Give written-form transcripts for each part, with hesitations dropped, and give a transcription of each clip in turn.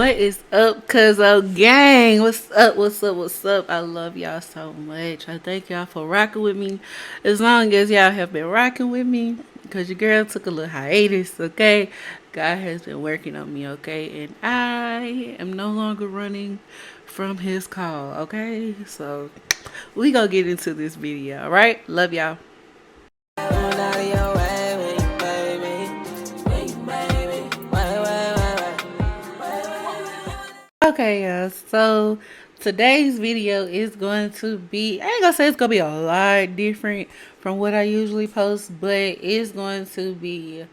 What is up, cuzzo gang? What's up? What's up? What's up? I love y'all so much. I thank y'all for rocking with me. As long as y'all have been rocking with me, because your girl took a little hiatus, okay? God has been working on me, okay? And I am no longer running from his call, okay? So we gonna get into this video, alright? Love y'all. Okay, so today's video is going to be, I ain't gonna say it's gonna be a lot different from what I usually post, but it's going to be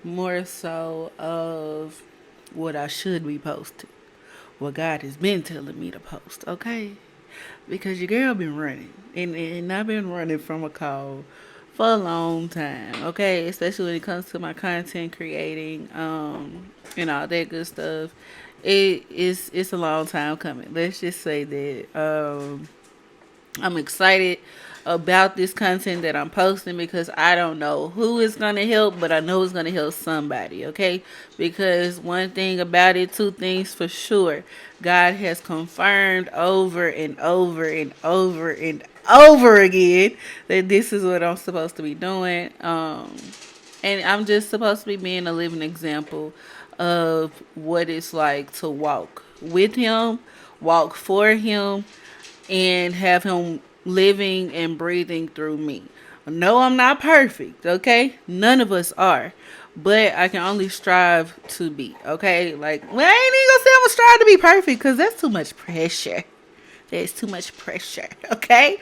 more so of what I should be posting, what God has been telling me to post, okay? Because your girl been running, and I've been running from a call for a long time, okay? Especially when it comes to my content creating, and all that good stuff. It's a long time coming. Let's just say that. I'm excited about this content that I'm posting because I don't know who it's going to help, but I know it's going to help somebody, okay? Because one thing about it, two things for sure. God has confirmed over and over and over and over again that this is what I'm supposed to be doing. And I'm just supposed to be being a living example of what it's like to walk with Him, walk for Him, and have him living and breathing through me. No, I'm not perfect, okay? None of us are. But I can only strive to be, okay? Like, well, I ain't even gonna say I'm gonna strive to be perfect because that's too much pressure. There's too much pressure, okay?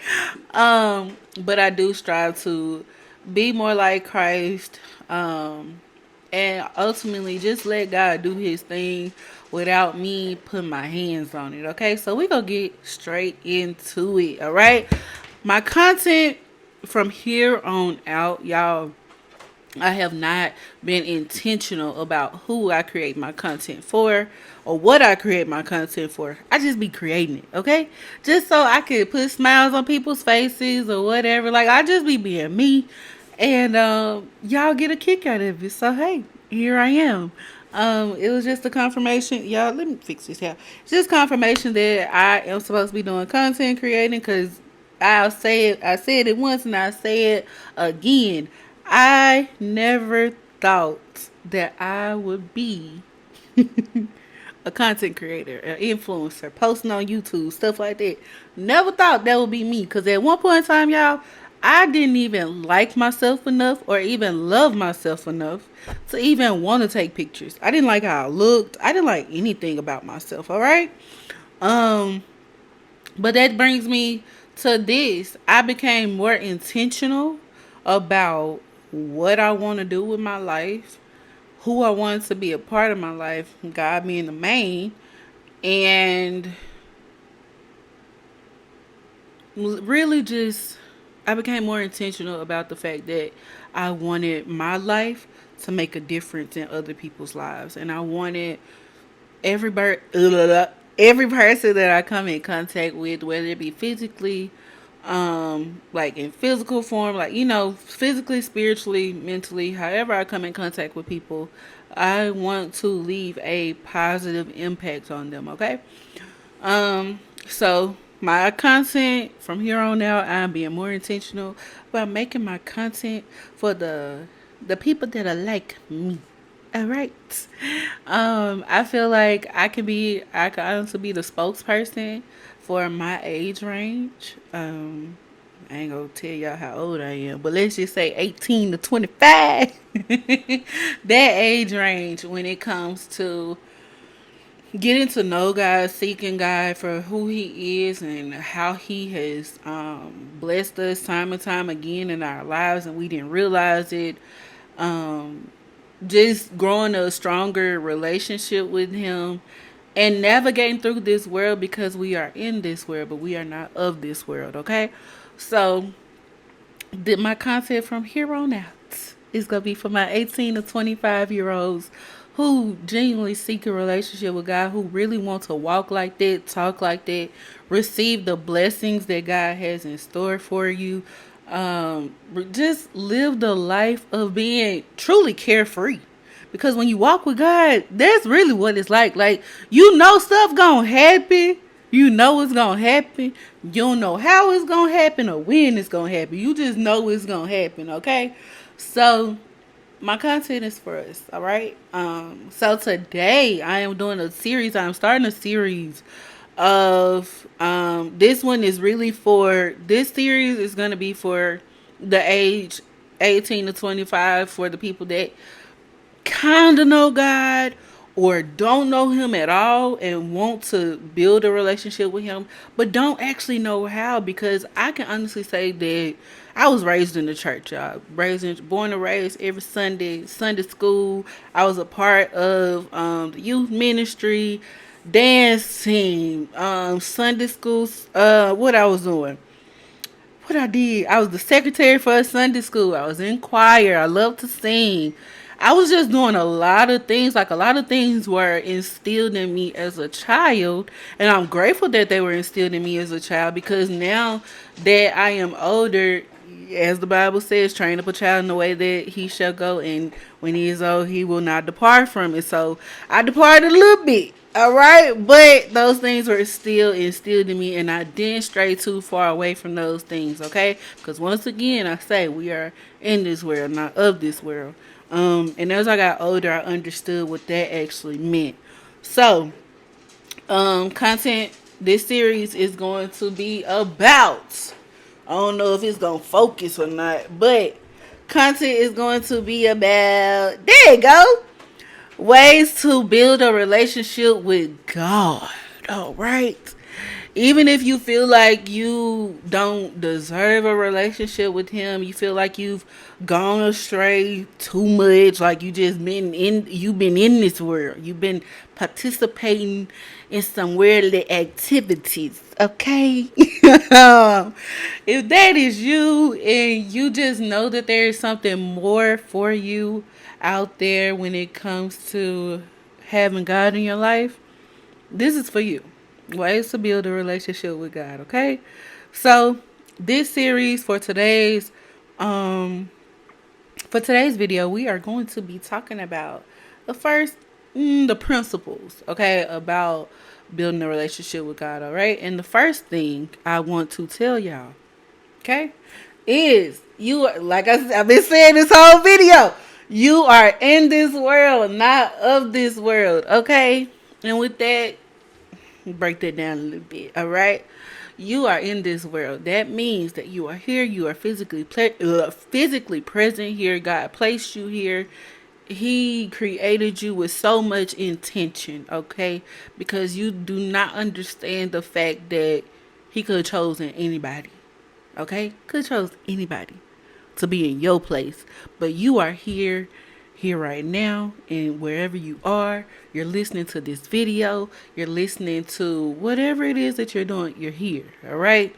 But I do strive to be more like Christ, and ultimately just let God do his thing without me putting my hands on it, okay? So we gonna get straight into it, all right? My content from here on out, y'all, I have not been intentional about who I create my content for or what I create my content for. I just be creating it, okay? Just so I could put smiles on people's faces or whatever. Like, I just be being me. And y'all get a kick out of it. So, hey, here I am. It was just a confirmation. Y'all, let me fix this here. It's just confirmation that I am supposed to be doing content creating because I'll say it. I said it once and I say it again. I never thought that I would be a content creator, an influencer, posting on YouTube, stuff like that. Never thought that would be me. Because at one point in time, y'all, I didn't even like myself enough or even love myself enough to even want to take pictures. I didn't like how I looked. I didn't like anything about myself, all right? Um, but that brings me to this. I became more intentional about what I want to do with my life, who I want to be a part of my life, God being the main, and really just I became more intentional about the fact that I wanted my life to make a difference in other people's lives, and I wanted every every person that I come in contact with, whether it be physically, like in physical form, like, you know, physically, spiritually, mentally, however I come in contact with people, I want to leave a positive impact on them, okay? So my content from here on out, I'm being more intentional about making my content for the people that are like me. All right. I feel like I can honestly be the spokesperson for my age range. I ain't gonna tell y'all how old I am, but let's just say 18 to 25. That age range when it comes to getting to know God, seeking God for who He is and how He has blessed us time and time again in our lives, and we didn't realize it. Um, just growing a stronger relationship with Him and navigating through this world because we are in this world, but we are not of this world, okay? So, my content from here on out is going to be for my 18 to 25-year-olds who genuinely seek a relationship with God, who really want to walk like that, talk like that, receive the blessings that God has in store for you. Just live the life of being truly carefree. Because when you walk with God, that's really what it's like. Like, you know stuff gonna happen. You know it's gonna happen. You don't know how it's gonna happen or when it's gonna happen. You just know it's gonna happen, okay? So my content is for us, all right? So today I am doing a series. I'm starting a series of this one is really for this series is gonna be for the age 18 to 25, for the people that kind of know God or don't know him at all and want to build a relationship with him but don't actually know how. Because I can honestly say that I was raised in the church, y'all. Born and raised every Sunday school. I was a part of the youth ministry, dance team, Sunday school. What I was doing, what I did. I was the secretary for a Sunday school. I was in choir. I love to sing. I was just doing a lot of things. Like, a lot of things were instilled in me as a child. And I'm grateful that they were instilled in me as a child, because now that I am older, as the Bible says, train up a child in the way that he shall go, and when he is old, he will not depart from it. So I departed a little bit, all right, but those things were still instilled in me, and I didn't stray too far away from those things, okay? Because once again, I say we are in this world, not of this world. And as I got older, I understood what that actually meant. So, content, this series is going to be about, I don't know if it's gonna focus or not, but content is going to be about, there you go, ways to build a relationship with God. All right. Even if you feel like you don't deserve a relationship with him, you feel like you've gone astray too much, like you've been in this world, you've been participating in some worldly activities, okay? If that is you and you just know that there is something more for you out there when it comes to having God in your life, this is for you. Ways to build a relationship with God, okay? So this series for today's video, we are going to be talking about the first the principles, okay, about building a relationship with God, all right? And the first thing I want to tell y'all, okay, is you are, like I've been saying this whole video, you are in this world, not of this world, okay? And with that, break that down a little bit, all right? You are in this world. That means that you are here. You are physically present here. God placed you here. He created you with so much intention, okay? Because you do not understand the fact that he could have chosen anybody, okay? Could have chose anybody to be in your place. But you are here right now, and wherever you are, you're listening to this video, you're listening to whatever it is that you're doing, you're here, all right?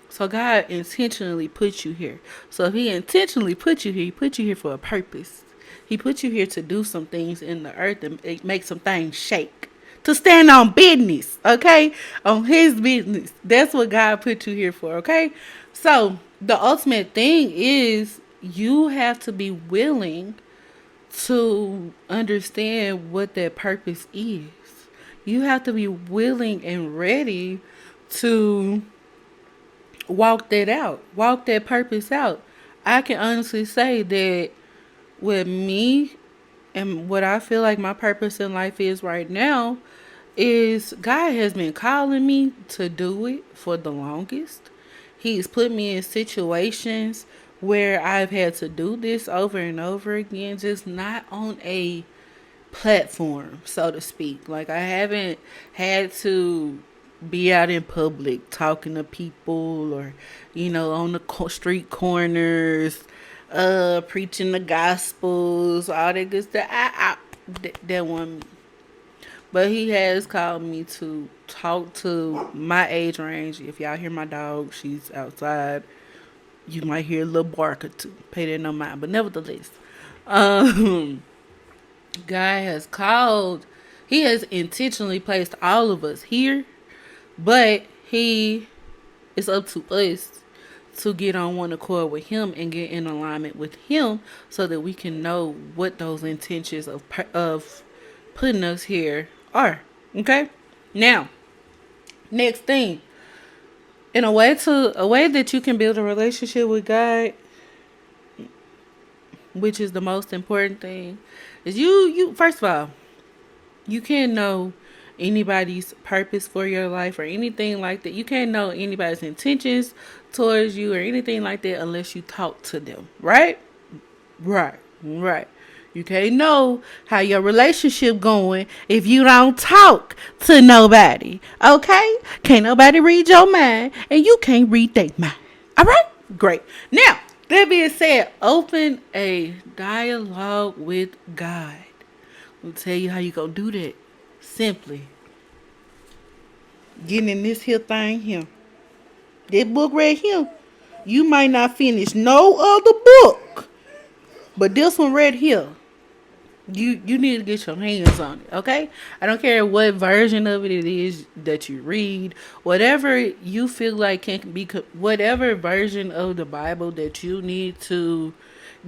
So God intentionally put you here. So if he intentionally put you here, he put you here for a purpose. He put you here to do some things in the earth and make some things shake. To stand on business, okay? On his business. That's what God put you here for, okay? So the ultimate thing is you have to be willing to understand what that purpose is. You have to be willing and ready to walk that out, walk that purpose out. I can honestly say that with me and what I feel like my purpose in life is right now is God has been calling me to do it for the longest. He's put me in situations where I've had to do this over and over again, just not on a platform, so to speak. Like, I haven't had to be out in public talking to people, or on the street corners, preaching the gospels, all that good stuff. That one. But he has called me to talk to my age range. If y'all hear my dog, she's outside. You might hear a little bark or two. Pay that no mind. But nevertheless, um, God has called. He has intentionally placed all of us here, but he it's up to us to get on one accord with him and get in alignment with him so that we can know what those intentions of putting us here are. Okay? Now, next thing, in a way that you can build a relationship with God, which is the most important thing, is you first of all, you can't know anybody's purpose for your life or anything like that. You can't know anybody's intentions towards you or anything like that unless you talk to them, right? Right. You can't know how your relationship going if you don't talk to nobody. Okay? Can't nobody read your mind and you can't read their mind. All right? Great. Now, that being said, open a dialogue with God. I'll tell you how you gonna do that. Simply getting in this here thing here. That book right here. You might not finish no other book, but this one right here. You need to get your hands on it, okay? I don't care what version of it is that you read, whatever you feel like can be, whatever version of the Bible that you need to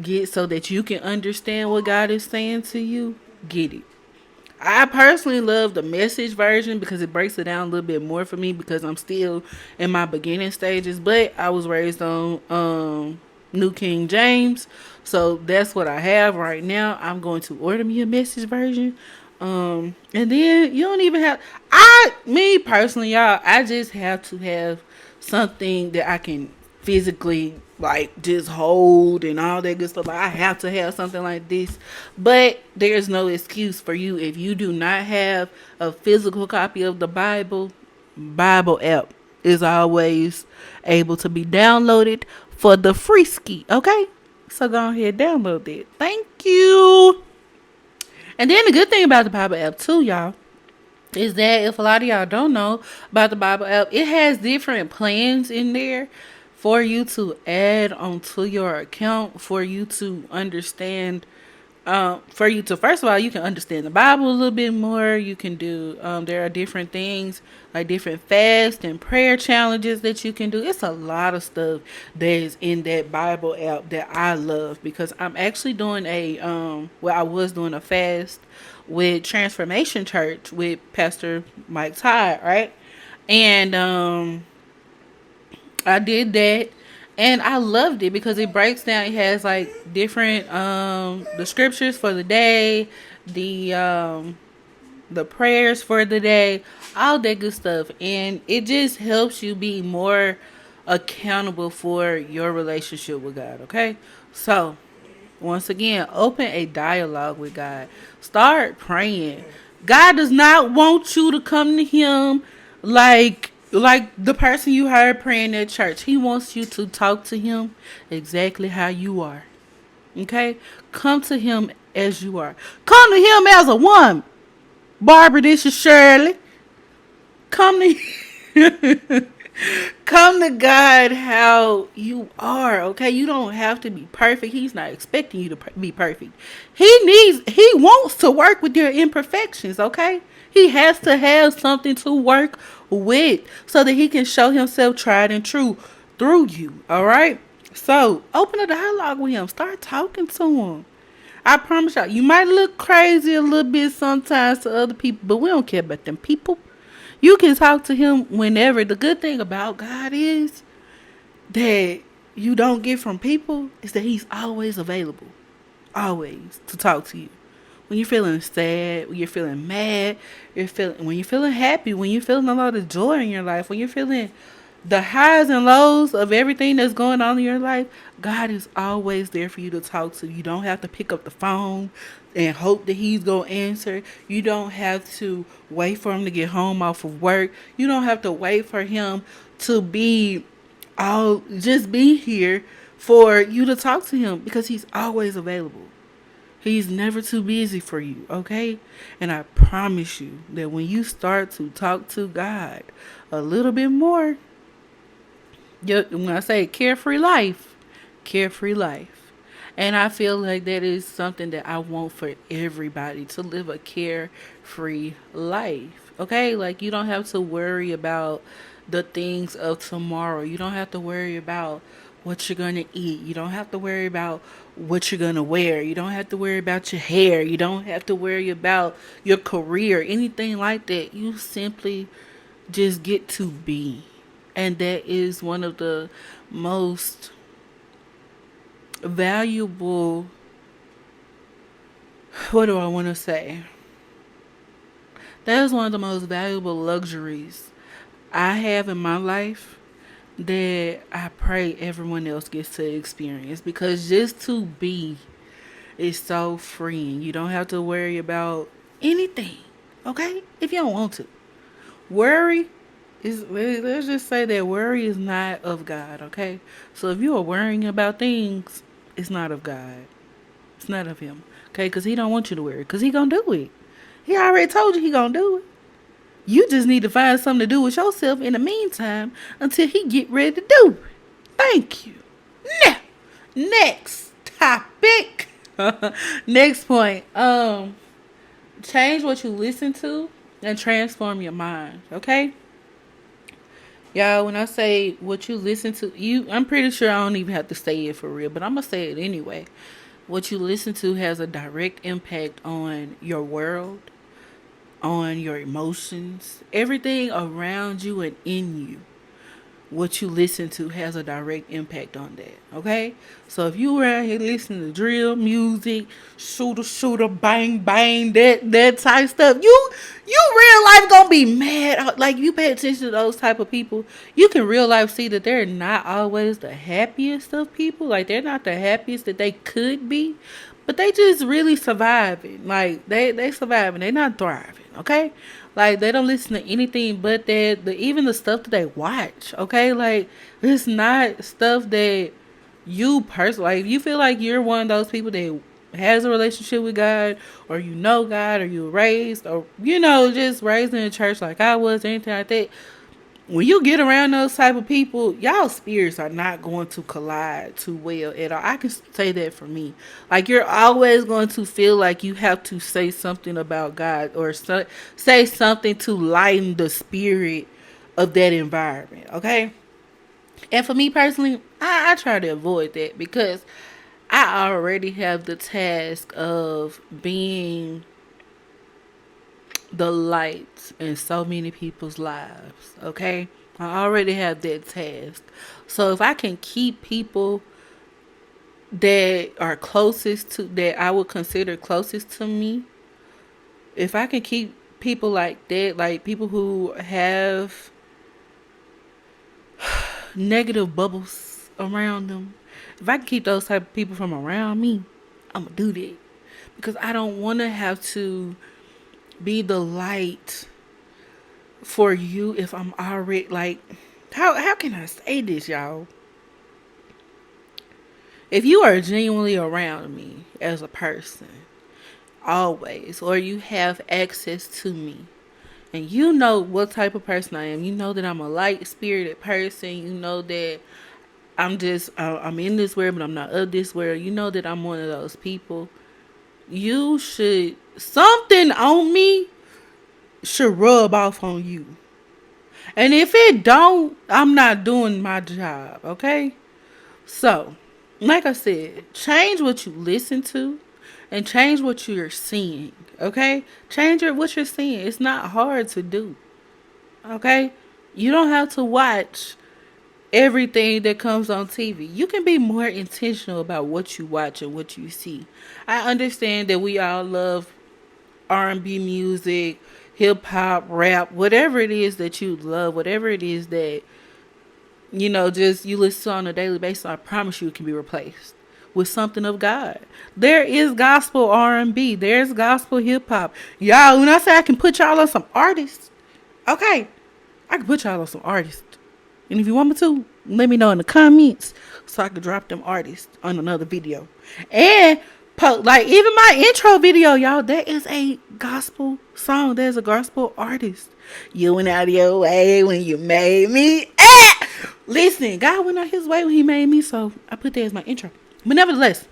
get so that you can understand what God is saying to you, get it. I personally love the Message version because it breaks it down a little bit more for me because I'm still in my beginning stages, but I was raised on New King James, so that's what I have right now. I'm going to order me a Message version. And then you don't even have, me personally, y'all, I just have to have something that I can physically like just hold and all that good stuff. Like, I have to have something like this, but there's no excuse for you if you do not have a physical copy of the Bible app is always able to be downloaded for the free ski. Okay, so go ahead, download it. Thank you. And then the good thing about the Bible app too, y'all, is that if a lot of y'all don't know about the Bible app, it has different plans in there for you to add onto your account, for you to understand, for you to, first of all, you can understand the Bible a little bit more. You can do, there are different things like different fast and prayer challenges that you can do. It's a lot of stuff that is in that Bible app that I love because I'm actually doing I was doing a fast with Transformation Church with Pastor Mike Todd, right? And I did that and I loved it because it breaks down. It has like different the scriptures for the day, the prayers for the day, all that good stuff. And it just helps you be more accountable for your relationship with God, okay? So, once again, open a dialogue with God. Start praying. God does not want you to come to him like the person you heard praying at church. He wants you to talk to him exactly how you are. Okay? Come to him as you are. Come to him as a woman. Barbara, this is Shirley. Come to come to God how you are, okay? You don't have to be perfect. He's not expecting you to be perfect. He wants to work with your imperfections, okay? He has to have something to work with so that he can show himself tried and true through you, all right? So, open a dialogue with him. Start talking to him. I promise y'all, you might look crazy a little bit sometimes to other people, but we don't care about them people. You can talk to him whenever. The good thing about God is that you don't get from people is that he's always available. Always to talk to you. When you're feeling sad, when you're feeling mad, when you're feeling happy, when you're feeling a lot of joy in your life, when you're feeling the highs and lows of everything that's going on in your life, God is always there for you to talk to. You don't have to pick up the phone and hope that he's going to answer. You don't have to wait for him to get home off of work. You don't have to wait for him to just be here for you to talk to him because he's always available. He's never too busy for you, okay? And I promise you that when you start to talk to God a little bit more, when I say carefree life. And I feel like that is something that I want for everybody, to live a carefree life. Okay? Like, you don't have to worry about the things of tomorrow. You don't have to worry about what you're going to eat. You don't have to worry about what you're going to wear. You don't have to worry about your hair. You don't have to worry about your career, anything like that. You simply just get to be. And that is one of the most valuable, what do I want to say? That is one of the most valuable luxuries I have in my life that I pray everyone else gets to experience, because just to be is so freeing. You don't have to worry about anything, okay? If you don't want to. Worry is, let's just say that worry is not of God, okay? So if you are worrying about things, it's not of God. It's not of him, okay? Because he don't want you to worry, because he gonna do it. He already told you he gonna do it. You just need to find something to do with yourself in the meantime until he get ready to do it. Thank you. Now, next topic. Next point. Change what you listen to and transform your mind. Okay? Y'all, when I say what you listen to, I'm pretty sure I don't even have to say it for real, but I'm gonna say it anyway. What you listen to has a direct impact on your world, on your emotions, everything around you and in you. What you listen to has a direct impact on that. Okay? So if you were out here listening to drill music, shooter, bang, bang, that type stuff, you real life gonna be mad. Like, you pay attention to those type of people, you can real life see that they're not always the happiest of people. Like, they're not the happiest that they could be. But they just really surviving. Like, they surviving. They not thriving. Okay? Like, they don't listen to anything but that. Even the stuff that they watch. Okay? Like, it's not stuff that you personally, like, if you feel like you're one of those people that has a relationship with God, or you know God, or you were raised, or, just raised in a church like I was, anything like that, when you get around those type of people, y'all spirits are not going to collide too well at all. I can say that for me. Like, you're always going to feel like you have to say something about God, or say something to lighten the spirit of that environment. Okay? And for me personally, I try to avoid that, because I already have the task of being the light in so many people's lives. Okay? I already have that task. So if I can keep people that are closest to, that I would consider closest to me, if I can keep people like that, like people who have negative bubbles around them, if I can keep those type of people from around me, I'm gonna do that. Because I don't want to have to be the light for you if I'm already, like, how can I say this, y'all? If you are genuinely around me as a person, always, or you have access to me, and you know what type of person I am, you know that I'm a light spirited person, you know that I'm in this world, but I'm not of this world, you know that I'm one of those people, something on me should rub off on you. And if it don't, I'm not doing my job, okay? So, like I said, change what you listen to and change what you're seeing, okay? Change what you're seeing. It's not hard to do, okay? You don't have to watch everything that comes on TV. You can be more intentional about what you watch and what you see. I understand that we all love R&B music, hip hop, rap, whatever it is that you love, whatever it is that just you listen to on a daily basis. I promise you, it can be replaced with something of God. There is gospel R&B. There's gospel hip hop. Y'all, when I say I can put y'all on some artists, okay, I can put y'all on some artists. And if you want me to, let me know in the comments so I can drop them artists on another video. And like, even my intro video, y'all, that is a gospel song. There's a gospel artist. You went out of your way when you made me. Listen, God went out his way when he made me, so I put that as my intro. But nevertheless,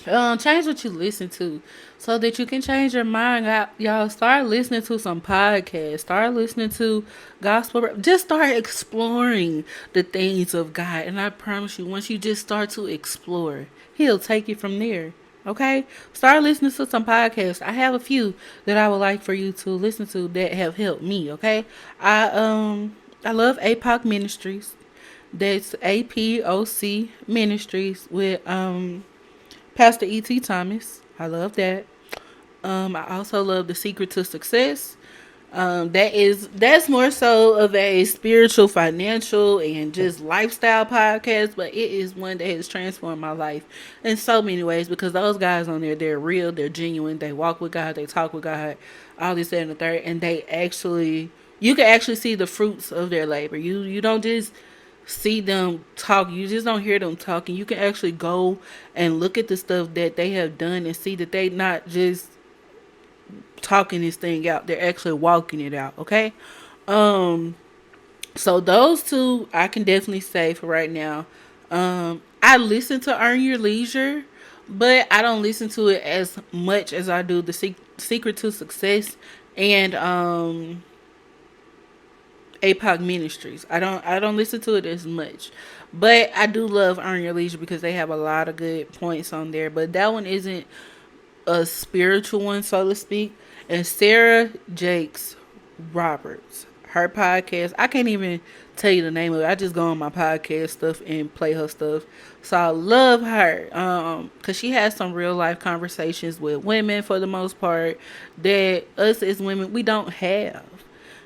Change what you listen to so that you can change your mind. Y'all start listening to some podcasts. Start listening to gospel. Just start exploring the things of God. And I promise you, once you just start to explore, He'll take it from there. Okay? Start listening to some podcasts. I have a few that I would like for you to listen to that have helped me. Okay? I love APOC Ministries. That's APOC Ministries with Pastor E.T. Thomas. I love that. I also love The Secret to Success. That's more so of a spiritual, financial, and just lifestyle podcast, but it is one that has transformed my life in so many ways because those guys on there, they're real, they're genuine, they walk with God, they talk with God, all this that, and the third, and you can actually see the fruits of their labor. You don't just see them talk, you just don't hear them talking. You can actually go and look at the stuff that they have done and see that they not just talking this thing out, they're actually walking it out. Okay. um so those two I can definitely say for right now. I listen to Earn Your Leisure, but I don't listen to it as much as I do the Secret to Success and APOC Ministries. I don't listen to it as much. But I do love Earn Your Leisure because they have a lot of good points on there. But that one isn't a spiritual one, so to speak. And Sarah Jakes Roberts, her podcast, I can't even tell you the name of it. I just go on my podcast stuff and play her stuff. So I love her because she has some real life conversations with women for the most part that us as women we don't have.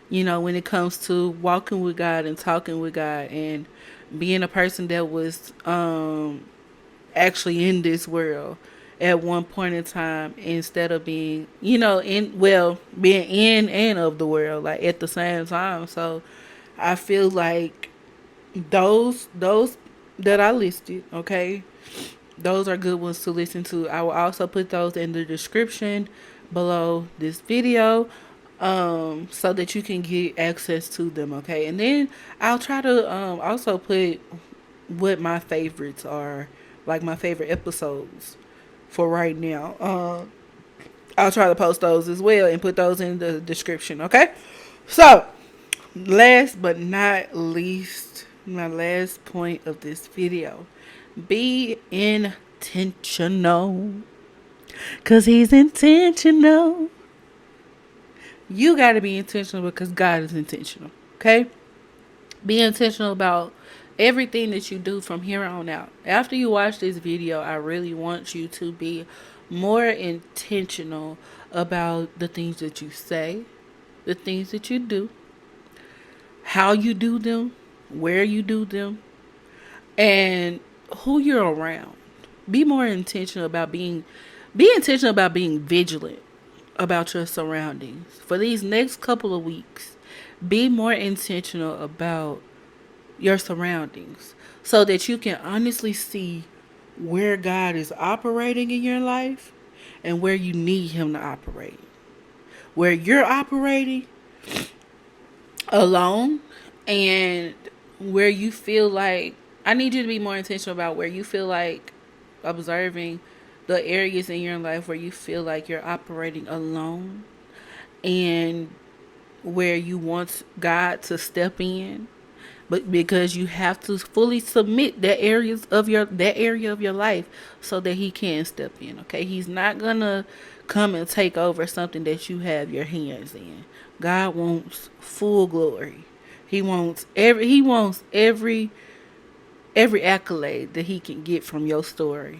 When it comes to walking with God and talking with God and being a person that was actually in this world at one point in time instead of being, being in and of the world like at the same time. So I feel like those that I listed, okay, those are good ones to listen to. I will also put those in the description below this video so that you can get access to them, okay? And then I'll try to also put what my favorites are, like my favorite episodes for right now. I'll try to post those as well and put those in the description, okay? So, last but not least, my last point of this video, be intentional, because He's intentional. You got to be intentional because God is intentional, okay? Be intentional about everything that you do from here on out. After you watch this video, I really want you to be more intentional about the things that you say, the things that you do, how you do them, where you do them, and who you're around. Be more intentional about be intentional about being vigilant about your surroundings. For these next couple of weeks, be more intentional about your surroundings so that you can honestly see where God is operating in your life and where you need Him to operate. Where you're operating alone and where you feel like, I need you to be more intentional about where you feel like observing the areas in your life where you feel like you're operating alone and where you want God to step in, but because you have to fully submit that area of your life so that He can step in. Okay, He's not gonna come and take over something that you have your hands in. God wants full glory. He wants every accolade that He can get from your story.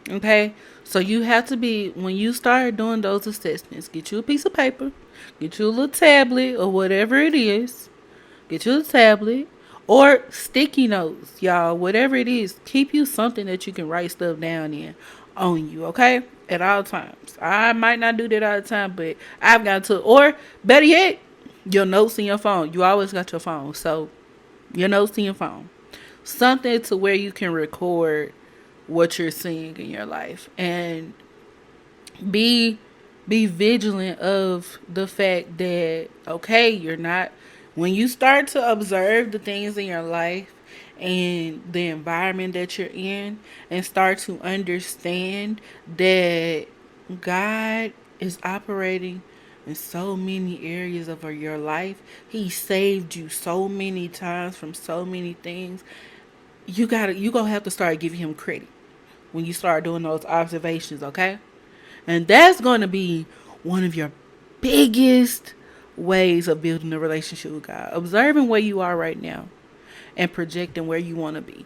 Okay, so you have to be, when you start doing those assessments, get you a piece of paper, get you a little tablet or whatever it is, get you a tablet or sticky notes, y'all, whatever it is, keep you something that you can write stuff down in on you, okay, at all times. I might not do that all the time, but I've got to, or better yet, your notes in your phone. You always got your phone, so your notes in your phone. Something to where you can record what you're seeing in your life and be vigilant of the fact that, okay, you're not, when you start to observe the things in your life and the environment that you're in, and start to understand that God is operating in so many areas of your life. He saved you so many times from so many things. You gonna have to start giving him credit when you start doing those observations, okay? And that's gonna be one of your biggest ways of building a relationship with God. Observing where you are right now and projecting where you want to be.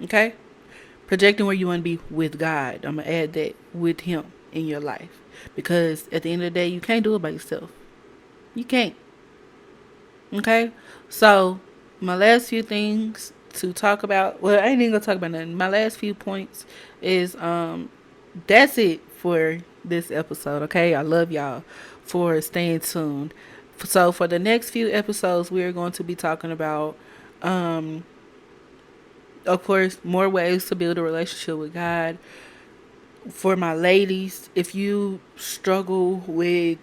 Okay? Projecting where you want to be with God. I'm going to add that, with Him in your life. Because at the end of the day, you can't do it by yourself. You can't. Okay? So, my last few things to talk about, well, I ain't even going to talk about nothing. My last few points is that's it for this episode. Okay? I love y'all for staying tuned. So, for the next few episodes, we are going to be talking about of course, more ways to build a relationship with God. For my ladies, if you struggle with,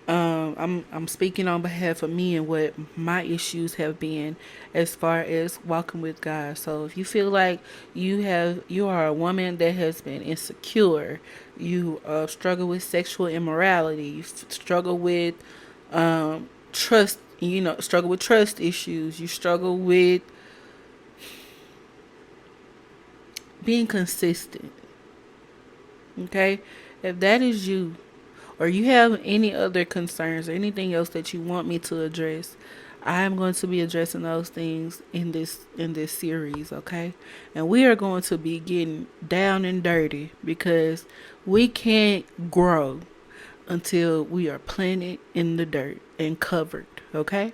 I'm speaking on behalf of me and what my issues have been as far as walking with God. So if you feel like you are a woman that has been insecure, you struggle with sexual immorality, you struggle with trust, struggle with trust issues, you struggle with being consistent. Okay? If that is you, or you have any other concerns or anything else that you want me to address, I'm going to be addressing those things in this series, okay? And we are going to be getting down and dirty because we can't grow until we are planted in the dirt and covered, okay?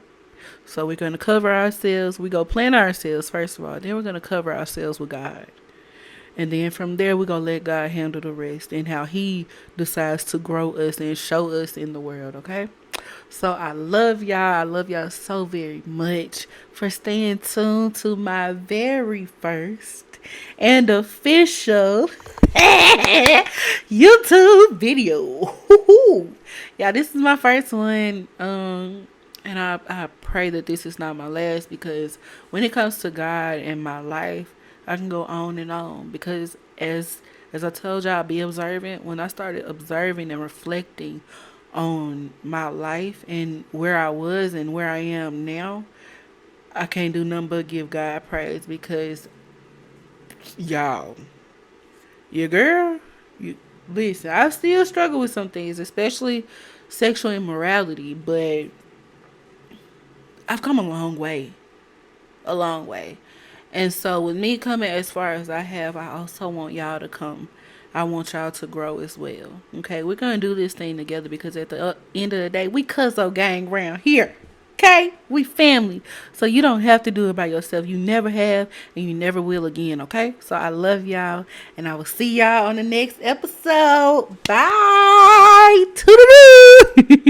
So we're going to cover ourselves. We go plant ourselves first of all. Then we're going to cover ourselves with God. And then from there, we're going to let God handle the rest and how He decides to grow us and show us in the world, okay? So I love y'all. I love y'all so very much for staying tuned to my very first and official YouTube video. Yeah, this is my first one. And I pray that this is not my last, because when it comes to God and my life, I can go on and on, because as I told y'all, be observant. When I started observing and reflecting on my life and where I was and where I am now, I can't do nothing but give God praise, because y'all, your girl, you listen, I still struggle with some things, especially sexual immorality, but I've come a long way. A long way. And so with me coming as far as I have, I also want y'all to come. I want y'all to grow as well. Okay, we're gonna do this thing together, because at the end of the day, we Cuzzo gang round here. Okay, we family. So you don't have to do it by yourself. You never have, and you never will again. Okay, so I love y'all, and I will see y'all on the next episode. Bye. Toodaloo.